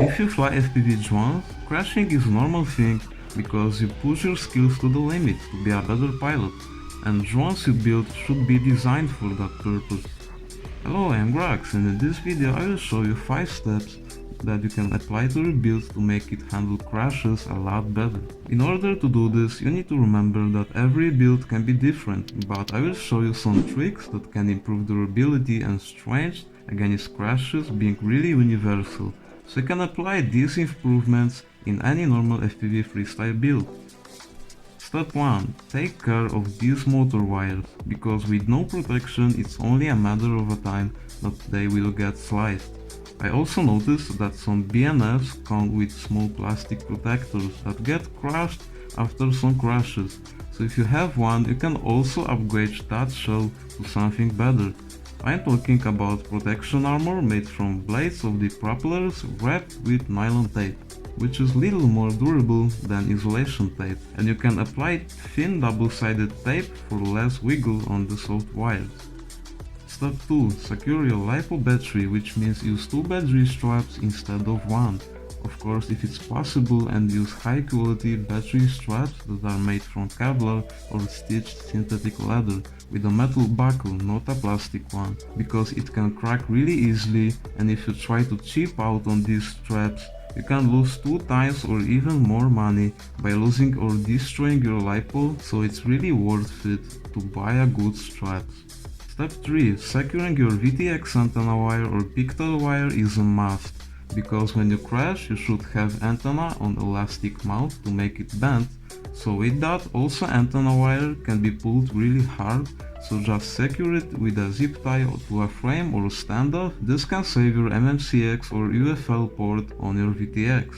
If you fly FPV drones, crashing is a normal thing because you push your skills to the limit to be a better pilot, and drones you build should be designed for that purpose. Hello, I am Grax, and in this video I will show you 5 steps that you can apply to your build to make it handle crashes a lot better. In order to do this, you need to remember that every build can be different, but I will show you some tricks that can improve durability and strength against crashes, being really universal, so you can apply these improvements in any normal FPV freestyle build. Step 1. Take care of these motor wires, because with no protection it's only a matter of time that they will get sliced. I also noticed that some BNFs come with small plastic protectors that get crushed after some crashes, so if you have one you can also upgrade that shell to something better. I am talking about protection armor made from blades of the propellers wrapped with nylon tape, which is little more durable than insulation tape, and you can apply thin double-sided tape for less wiggle on the soft wires. Step 2. Secure your LiPo battery, which means use 2 battery straps instead of 1. Of course, if it's possible, and use high quality battery straps that are made from Kevlar or stitched synthetic leather with a metal buckle, not a plastic one, because it can crack really easily, and if you try to cheap out on these straps, you can lose 2 times or even more money by losing or destroying your LiPo, so it's really worth it to buy a good straps. Step 3. Securing your VTX antenna wire or pigtail wire is a must, because when you crash you should have antenna on elastic mount to make it bend, so with that also antenna wire can be pulled really hard, so just secure it with a zip tie to a frame or standoff. This can save your MMCX or UFL port on your VTX.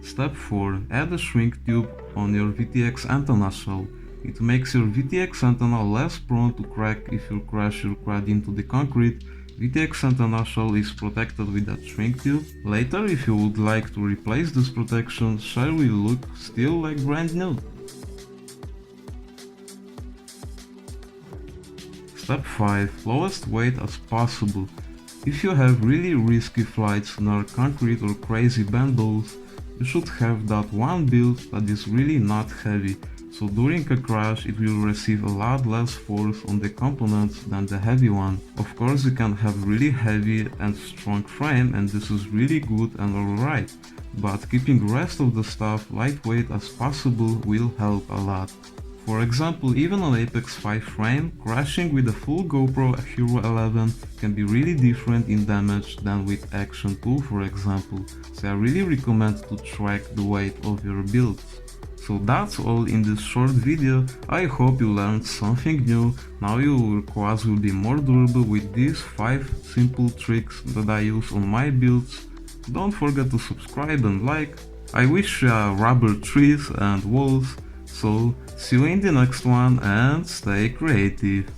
Step 4. Add a shrink tube on your VTX antenna shell. It makes your VTX antenna less prone to crack if you crash your quad into the concrete. VTX antenna shell is protected with that shrink tube. Later, if you would like to replace this protection, shell will look still like brand new. Step 5. Lowest weight as possible. If you have really risky flights near concrete or crazy bendals, you should have that one build that is really not heavy, so during a crash it will receive a lot less force on the components than the heavy one. Of course you can have really heavy and strong frame, and this is really good and alright, but keeping rest of the stuff lightweight as possible will help a lot. For example, even on Apex 5 frame, crashing with a full GoPro Hero 11 can be really different in damage than with Action 2 for example, so I really recommend to track the weight of your builds. So that's all in this short video. I hope you learned something new. Now your quads will be more durable with these 5 simple tricks that I use on my builds. Don't forget to subscribe and like. I wish you rubber trees and walls. So see you in the next one and stay creative.